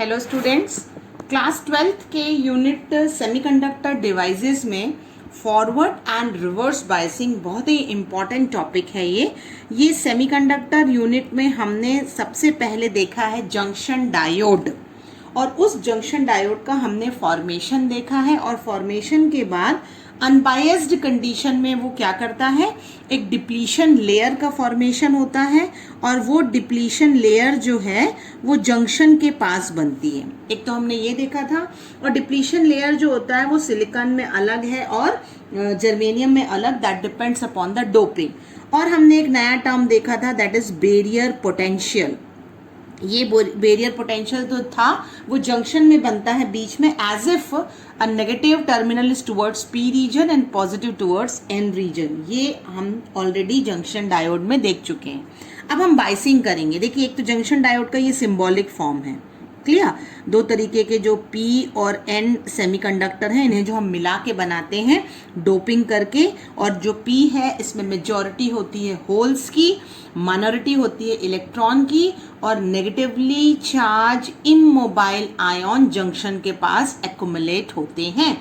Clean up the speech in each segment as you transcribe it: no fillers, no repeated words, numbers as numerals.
Hello students, class 12th के unit semiconductor devices में forward and reverse biasing बहुत ही important topic है। ये सेमीकंडक्टर यूनिट में हमने सबसे पहले देखा है जंक्शन डायोड, और उस जंक्शन डायोड का हमने फॉर्मेशन देखा है। और फॉर्मेशन के बाद अनबायस्ड कंडीशन में वो क्या करता है, एक डिप्लीशन लेयर का फॉर्मेशन होता है, और वो डिप्लीशन लेयर जो है वो जंक्शन के पास बनती है। एक तो हमने ये देखा था। और डिप्लीशन लेयर जो होता है वो सिलिकॉन में अलग है और जर्मेनियम में अलग, that depends upon the doping. और हमने एक नया टर्म देखा था, दैट इज बैरियर पोटेंशियल। ये बैरियर पोटेंशियल तो था, वो जंक्शन में बनता है बीच में, as if a negative terminal is towards P region and positive towards N region. ये हम ऑलरेडी जंक्शन डायोड में देख चुके हैं। अब हम बाइसिंग करेंगे। देखिए, एक तो जंक्शन डायोड का ये सिंबॉलिक फॉर्म है, क्लियर। दो तरीके के जो P और N सेमीकंडक्टर हैं, इन्हें जो हम मिला के बनाते हैं डोपिंग करके। और जो P है इसमें मेजॉरिटी होती है होल्स की, माइनॉरिटी होती है इलेक्ट्रॉन की, और negatively charge immobile ion junction के पास एक्युमुलेट होते हैं।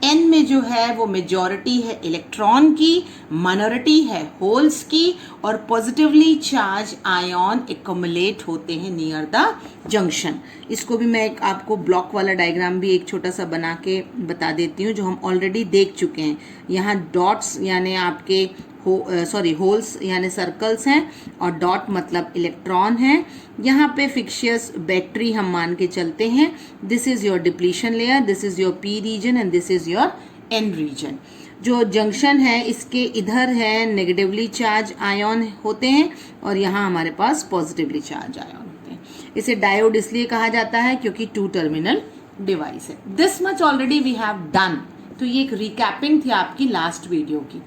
N में जो है वो मेजॉरिटी है इलेक्ट्रॉन की, माइनॉरिटी है होल्स की, और पॉजिटिवली चार्ज आयन एक्युमुलेट होते हैं नियर द जंक्शन। इसको भी मैं एक आपको ब्लॉक वाला डायग्राम भी एक छोटा सा बना के बता देती हूँ, जो हम ऑलरेडी देख चुके हैं। यहाँ डॉट्स यानी आपके होल्स यानी सर्कल्स हैं, और डॉट मतलब इलेक्ट्रॉन है। यहाँ पे फिक्शियस बैटरी हम मान के चलते हैं। This is your depletion layer, this is your P region and this is your N region. जो जंक्शन है इसके इधर है नेगेटिवली चार्ज आयन होते हैं, और यहाँ हमारे पास पॉजिटिवली चार्ज आयन होते हैं। इसे डायोड इसलिए कहा जाता है क्योंकि टू टर्मिनल डिवाइस है। This much already we have done. तो ये एक रिकैपिंग थी आपकी लास्ट वीडियो की।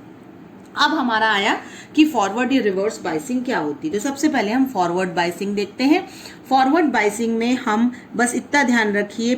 अब हमारा आया कि फॉरवर्ड या रिवर्स बाइसिंग क्या होती है। तो सबसे पहले हम फॉरवर्ड बाइसिंग देखते हैं। फॉरवर्ड बाइसिंग में हम बस इतना ध्यान रखिए,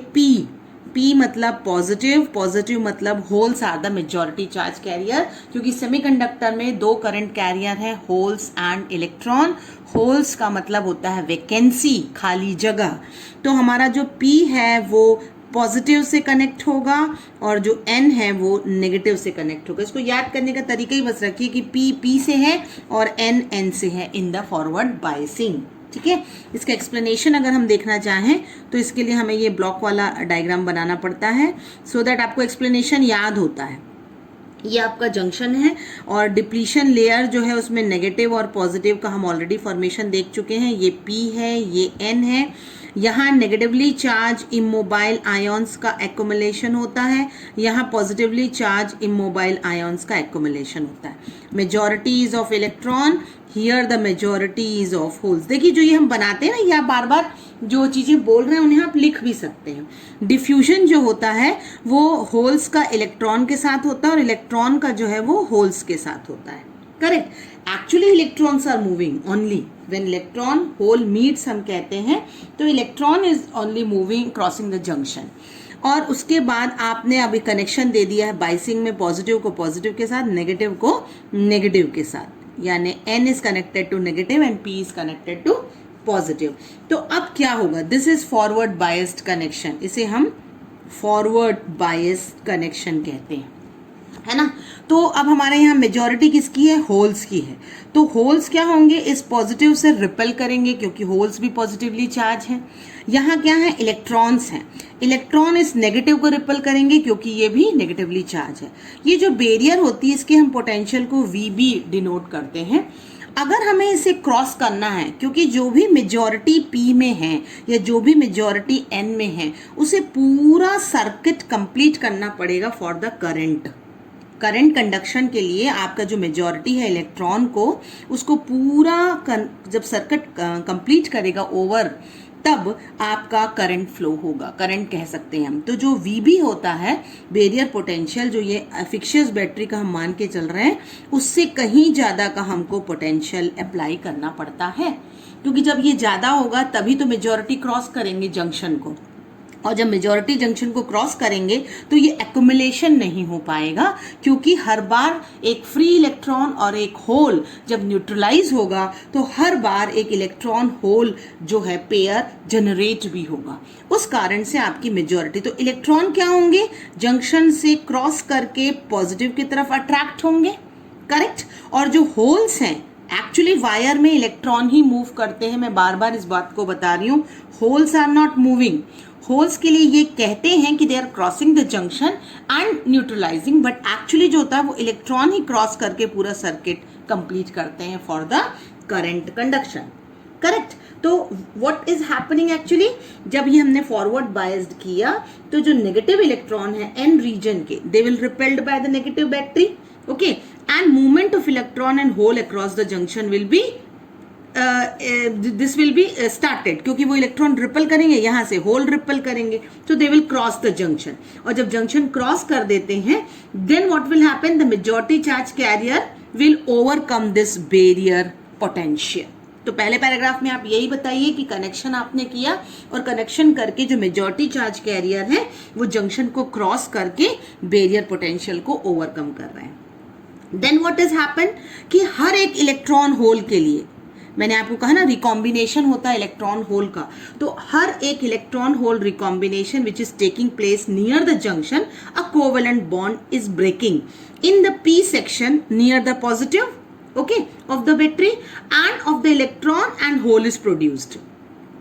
P मतलब पॉजिटिव, पॉजिटिव मतलब holes are the majority charge carrier, क्योंकि सेमीकंडक्टर में दो करंट कैरियर है, होल्स एंड इलेक्ट्रॉन। होल्स का मतलब होता है वैकेंसी, खाली जगह। तो हमारा जो P है वो पॉजिटिव से कनेक्ट होगा, और जो N है वो नेगेटिव से कनेक्ट होगा। इसको याद करने का तरीका ही बस रखिए कि P से है और N से है इन द फॉरवर्ड बाइसिंग। ठीक है। इसका एक्सप्लेनेशन अगर हम देखना चाहें तो इसके लिए हमें ये ब्लॉक वाला डायग्राम बनाना पड़ता है, सो दैट आपको एक्सप्लेनेशन याद होता है। ये आपका जंक्शन है, और डिप्लीशन लेयर जो है उसमें नेगेटिव और पॉजिटिव का हम ऑलरेडी फॉर्मेशन देख चुके हैं। ये P है, ये N है। यहाँ नेगेटिवली चार्ज इमोबाइल आयन्स का एक्युमुलेशन होता है, यहाँ पॉजिटिवली चार्ज इमोबाइल आयन्स का एक्युमुलेशन होता है। Majority is of electron, here the majority is of holes. देखिए, जो ये हम बनाते हैं ना, ये आप बार बार जो चीजें बोल रहे हैं उन्हें आप लिख भी सकते हैं। डिफ्यूजन जो होता है वो होल्स का इलेक्ट्रॉन के साथ होता है, और इलेक्ट्रॉन का जो है वो होल्स के साथ होता है। Correct. Actually electrons are moving only when electron hole meets, हम कहते हैं। तो electron is only moving crossing the junction. और उसके बाद आपने अभी कनेक्शन दे दिया है बाइसिंग में, पॉजिटिव को पॉजिटिव के साथ, नेगेटिव को नेगेटिव के साथ, यानी N is connected to negative and P is connected to positive. तो अब क्या होगा, this is forward biased connection. इसे हम फॉरवर्ड बायस्ड कनेक्शन कहते हैं, है ना। तो अब हमारे यहाँ मेजॉरिटी किसकी है, होल्स की है। तो होल्स क्या होंगे, इस पॉजिटिव से रिपेल करेंगे, क्योंकि होल्स भी पॉजिटिवली चार्ज हैं। यहाँ क्या है, इलेक्ट्रॉन्स हैं। इलेक्ट्रॉन इस नेगेटिव को रिपेल करेंगे, क्योंकि ये भी नेगेटिवली चार्ज है। ये जो बैरियर होती है इसके हम पोटेंशियल को VB डिनोट करते हैं। अगर हमें इसे क्रॉस करना है, क्योंकि जो भी मेजॉरिटी P में है या जो भी मेजॉरिटी N में है, उसे पूरा सर्किट कंप्लीट करना पड़ेगा फॉर द करंट कंडक्शन के लिए। आपका जो मेजॉरिटी है इलेक्ट्रॉन को, उसको पूरा जब सर्किट कंप्लीट करेगा ओवर, तब आपका करंट फ्लो होगा, करंट कह सकते हैं हम। तो जो VB होता है, बैरियर पोटेंशियल, जो ये फिक्शियस बैटरी का हम मान के चल रहे हैं, उससे कहीं ज़्यादा का हमको पोटेंशियल अप्लाई करना पड़ता है, क्योंकि जब ये ज़्यादा होगा तभी तो मेजॉरिटी क्रॉस करेंगे जंक्शन को। और जब मेजॉरिटी जंक्शन को क्रॉस करेंगे तो ये एक्युमुलेशन नहीं हो पाएगा, क्योंकि हर बार एक फ्री इलेक्ट्रॉन और एक होल जब न्यूट्रलाइज होगा तो हर बार एक इलेक्ट्रॉन होल जो है पेयर जनरेट भी होगा। उस कारण से आपकी मेजॉरिटी, तो इलेक्ट्रॉन क्या होंगे, जंक्शन से क्रॉस करके पॉजिटिव की तरफ अट्रैक्ट होंगे, करेक्ट। और जो होल्स हैं, एक्चुअली वायर में इलेक्ट्रॉन ही मूव करते हैं, मैं बार बार इस बात को बता रही हूँ, holes are not moving. Holes के लिए ये कहते हैं कि they are crossing the junction and neutralizing, but actually जो होता है वो इलेक्ट्रॉन ही क्रॉस करके पूरा सर्किट कंप्लीट करते हैं for the current conduction, correct. तो व्हाट इज हैपनिंग एक्चुअली, जब ये हमने फॉरवर्ड बायस्ड किया तो जो नेगेटिव इलेक्ट्रॉन है एन रीजन के, they will repelled by the negative battery, okay, and movement of electron and hole across the junction will be this will be started, क्योंकि वो इलेक्ट्रॉन रिपल करेंगे, यहां से होल रिपल करेंगे, तो they will cross the junction. और जब junction cross कर देते हैं, then what will happen, the majority charge carrier will overcome this barrier potential. तो पहले पैराग्राफ में आप यही बताइए कि कनेक्शन आपने किया और कनेक्शन करके जो मेजॉरिटी चार्ज कैरियर है वो जंक्शन को क्रॉस करके बैरियर पोटेंशियल को ओवरकम कर रहे हैं। देन व्हाट इज हैपन कि हर एक इलेक्ट्रॉन होल के लिए, मैंने आपको कहा ना रिकॉम्बिनेशन होता है इलेक्ट्रॉन होल का, तो हर एक electron hole recombination which is taking place near the junction, a covalent bond is breaking in the P section near the positive, okay, of the battery and of the electron and hole is produced,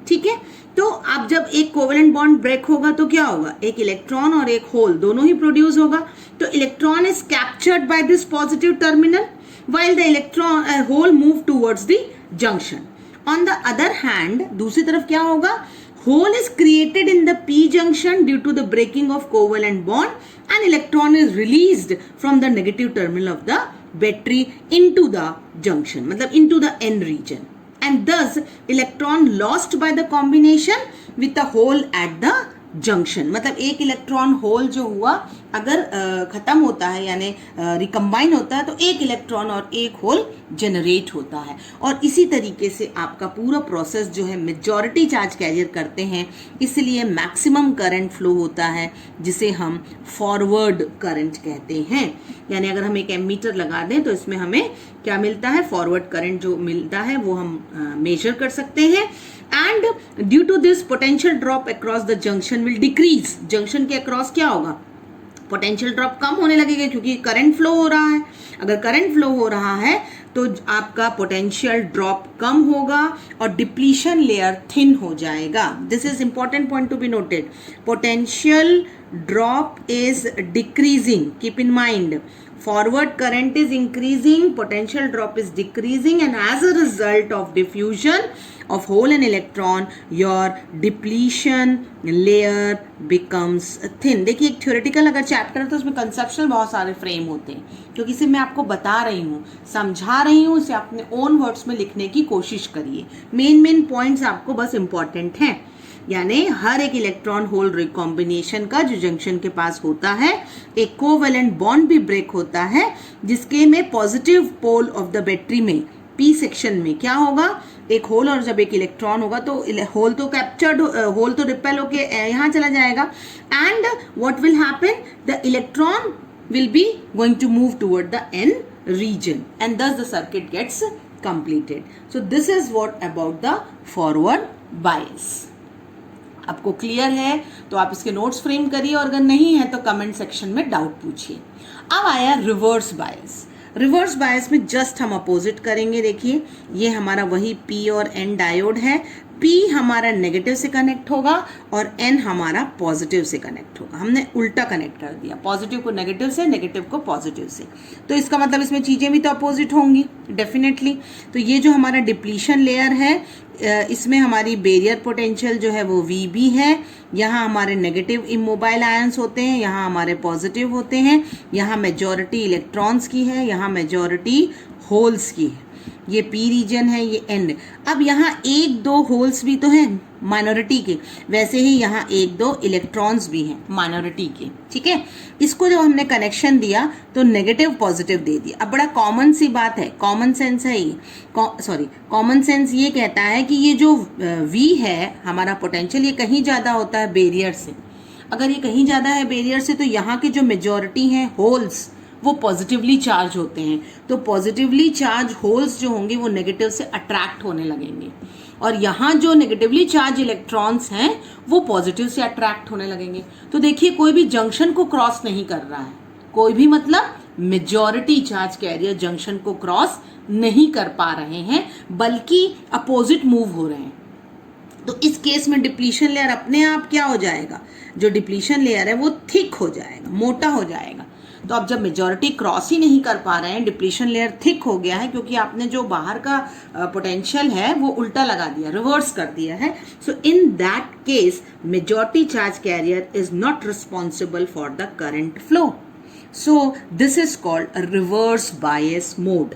ठीक है। तो अब जब एक covalent bond break होगा तो क्या होगा, एक इलेक्ट्रॉन और एक होल दोनों ही प्रोड्यूस होगा। तो electron is captured by this positive terminal while the electron hole move towards the junction. On the other hand, दूसरी तरफ क्या होगा, hole is created in the p junction due to the breaking of covalent bond and electron is released from the negative terminal of the battery into the junction, मतलब into the n region, and thus electron lost by the combination with the hole at the junction. मतलब एक electron whole जो हुआ अगर खत्म होता है यानी रिकम्बाइन होता है तो एक इलेक्ट्रॉन और एक होल जनरेट होता है। और इसी तरीके से आपका पूरा प्रोसेस जो है मेजॉरिटी चार्ज कैरियर करते हैं, इसलिए मैक्सिमम करंट फ्लो होता है जिसे हम फॉरवर्ड करंट कहते हैं। यानी अगर हम एक एमीटर लगा दें तो इसमें हमें क्या मिलता है, फॉरवर्ड करंट जो मिलता है वो हम मेजर कर सकते हैं। And due to this potential drop across the junction will decrease, junction के अक्रॉस क्या होगा, पोटेंशियल ड्रॉप कम होने लगेगा क्योंकि करंट फ्लो हो रहा है। अगर करंट फ्लो हो रहा है तो आपका पोटेंशियल ड्रॉप कम होगा और डिप्लीशन लेयर थिन हो जाएगा। This is important point to be noted. Potential drop is decreasing, keep in mind, forward current is increasing, potential drop is decreasing, and as a result of diffusion of hole and electron your depletion layer becomes thin। देखिए एक theoretical अगर chapter है तो उसमें conceptual बहुत सारे frame होते हैं, क्योंकि इसे मैं आपको बता रही हूँ, समझा रही हूँ, इसे अपने ओन वर्ड्स में लिखने की कोशिश करिए। मेन पॉइंट्स आपको बस इंपॉर्टेंट हैं। यानी हर एक इलेक्ट्रॉन होल रिकॉम्बिनेशन का जो जंक्शन के पास होता है, एक कोवेलेंट बॉन्ड भी ब्रेक होता है जिसके में positive pole of the battery में पी सेक्शन में क्या होगा, एक होल और जब एक इलेक्ट्रॉन होगा तो होल तो कैप्चर्ड, होल तो रिपेल होके यहाँ चला जाएगा, and what will happen, the electron will be going to move toward the N region and thus the circuit gets completed. So this is what about the forward bias. आपको clear है तो आप इसके notes frame करिए, और अगर नहीं है तो कमेंट सेक्शन में डाउट पूछिए। अब आया रिवर्स बायस। रिवर्स बायस में जस्ट हम अपोजिट करेंगे। देखिए ये हमारा वही पी और एन डायोड है। पी हमारा नेगेटिव से कनेक्ट होगा और एन हमारा पॉजिटिव से कनेक्ट होगा। हमने उल्टा कनेक्ट कर दिया, पॉजिटिव को नेगेटिव से, नेगेटिव को पॉजिटिव से। तो इसका मतलब इसमें चीज़ें भी तो अपोजिट होंगी डेफिनेटली। तो ये जो हमारा डिप्लीशन लेयर है इसमें हमारी बैरियर पोटेंशियल जो है वो VB है। यहाँ हमारे नेगेटिव इमोबाइल आयंस होते हैं, यहाँ हमारे पॉजिटिव होते हैं। यहाँ मेजॉरिटी इलेक्ट्रॉन्स की है, यहाँ मेजॉरिटी होल्स की है। ये पी रीजन है, ये एन। अब यहाँ एक दो होल्स भी तो हैं माइनॉरिटी के, वैसे ही यहाँ एक दो इलेक्ट्रॉन्स भी हैं माइनॉरिटी के, ठीक है। इसको जब हमने कनेक्शन दिया तो नेगेटिव पॉजिटिव दे दिया। अब बड़ा कॉमन सी बात है, कॉमन सेंस है ये, कॉमन सेंस ये कहता है कि ये जो V है हमारा पोटेंशियल, ये कहीं ज़्यादा होता है बैरियर से। अगर ये कहीं ज़्यादा है बैरियर से तो यहाँ के जो मेजॉरिटी हैं होल्स वो पॉजिटिवली चार्ज होते हैं, तो पॉजिटिवली चार्ज होल्स जो होंगे वो नेगेटिव से अट्रैक्ट होने लगेंगे, और यहाँ जो नेगेटिवली चार्ज इलेक्ट्रॉन्स हैं वो पॉजिटिव से अट्रैक्ट होने लगेंगे। तो देखिए कोई भी जंक्शन को क्रॉस नहीं कर रहा है, कोई भी मतलब मेजॉरिटी चार्ज कैरियर जंक्शन को क्रॉस नहीं कर पा रहे हैं, बल्कि अपोजिट मूव हो रहे हैं। तो इस केस में डिप्लीशन लेयर अपने आप क्या हो जाएगा, जो डिप्लीशन लेयर है वो थिक हो जाएगा, मोटा हो जाएगा। तो अब जब मेजॉरिटी क्रॉस ही नहीं कर पा रहे हैं, डिप्लीशन लेयर थिक हो गया है, क्योंकि आपने जो बाहर का पोटेंशियल है वो उल्टा लगा दिया, रिवर्स कर दिया है। So in that case majority charge carrier is not responsible for the current flow. So this is called reverse bias mode.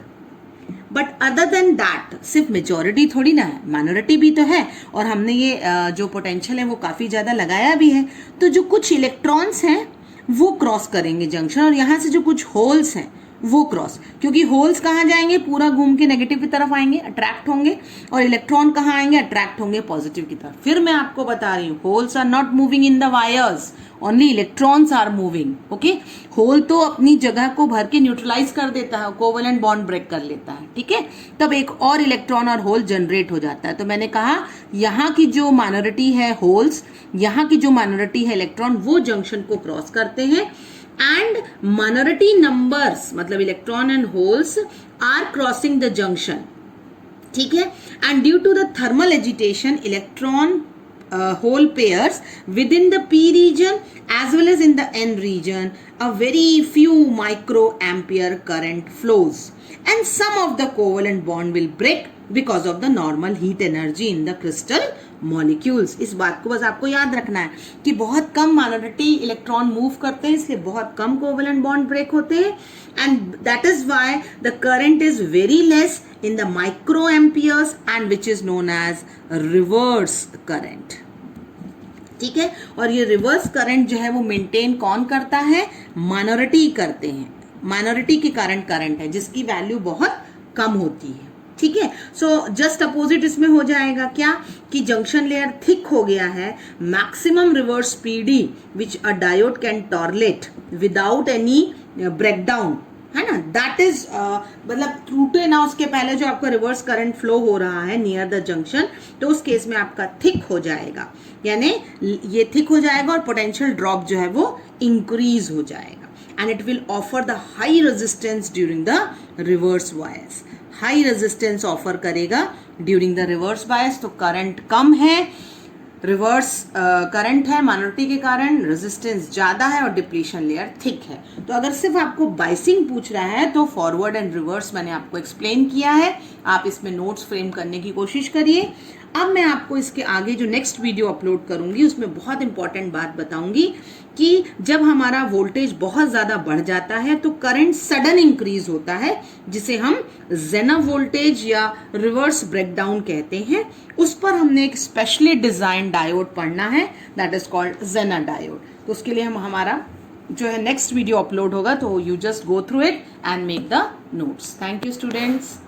But other than that, सिर्फ मेजॉरिटी थोड़ी ना है, माइनॉरिटी भी तो है, और हमने ये जो पोटेंशियल है वो काफ़ी ज़्यादा लगाया भी है। तो जो कुछ इलेक्ट्रॉन्स हैं वो क्रॉस करेंगे जंक्शन, और यहाँ से जो कुछ होल्स हैं वो क्रॉस, क्योंकि होल्स कहाँ जाएंगे, पूरा घूम के नेगेटिव की तरफ आएंगे, अट्रैक्ट होंगे, और इलेक्ट्रॉन कहाँ आएंगे, अट्रैक्ट होंगे पॉजिटिव की तरफ। फिर मैं आपको बता रही हूँ, holes are not moving in the wires, only electrons are moving. Okay, hole तो अपनी जगह को भर के न्यूट्रलाइज कर देता है, कोवेलेंट बॉन्ड ब्रेक कर लेता है, ठीक है, तब एक और इलेक्ट्रॉन और होल जनरेट हो जाता है। तो मैंने कहा यहाँ की जो माइनॉरिटी है होल्स, यहाँ की जो माइनॉरिटी है इलेक्ट्रॉन, वो जंक्शन को क्रॉस करते हैं, एंड माइनॉरिटी नंबर्स मतलब electron and holes are crossing the junction, ठीक है। And due to the thermal agitation electron hole pairs within the P region as well as in the N region, a very few microampere current flows, and some of the covalent bond will break because of the normal heat energy in the crystal molecules। इस बात को बस आपको याद रखना है कि बहुत कम माइनॉरिटी इलेक्ट्रॉन मूव करते हैं, इसलिए बहुत कम कोवेलेंट बॉन्ड ब्रेक होते हैं, and that is why the current is very less in the microamperes and which is known as reverse current, ठीक है। और ये रिवर्स करंट जो है वो मेंटेन कौन करता है, माइनॉरिटी करते हैं, माइनॉरिटी के कारण करंट है जिसकी वैल्यू बहुत कम होती है, ठीक है। सो जस्ट अपोजिट इसमें हो जाएगा क्या, कि जंक्शन लेयर थिक हो गया है, maximum reverse PD which a diode can tolerate without any breakdown, है ना, दैट इज मतलब टूटे ना उसके पहले जो आपका रिवर्स करंट फ्लो हो रहा है नियर द जंक्शन, तो उस केस में आपका थिक हो जाएगा, यानी ये थिक हो जाएगा और पोटेंशियल ड्रॉप जो है वो इंक्रीज हो जाएगा, and it will offer the high resistance during the reverse bias. High resistance offer करेगा ड्यूरिंग द रिवर्स बायस, तो करंट कम है, रिवर्स करंट है माइनॉरिटी के कारण, रेजिस्टेंस ज़्यादा है और डिप्लीशन लेयर थिक है। तो अगर सिर्फ आपको बाइसिंग पूछ रहा है तो फॉरवर्ड एंड रिवर्स मैंने आपको एक्सप्लेन किया है, आप इसमें नोट्स फ्रेम करने की कोशिश करिए। अब मैं आपको इसके आगे जो नेक्स्ट वीडियो अपलोड करूंगी उसमें बहुत इंपॉर्टेंट बात बताऊंगी कि जब हमारा वोल्टेज बहुत ज़्यादा बढ़ जाता है तो करंट सडन इंक्रीज होता है, जिसे हम जेनर वोल्टेज या रिवर्स ब्रेकडाउन कहते हैं। उस पर हमने एक स्पेशली डिजाइन डायोड पढ़ना है, that is called zener diode. तो उसके लिए हम हमारा जो है नेक्स्ट वीडियो अपलोड होगा, तो you just go through it and make the notes. Thank you students.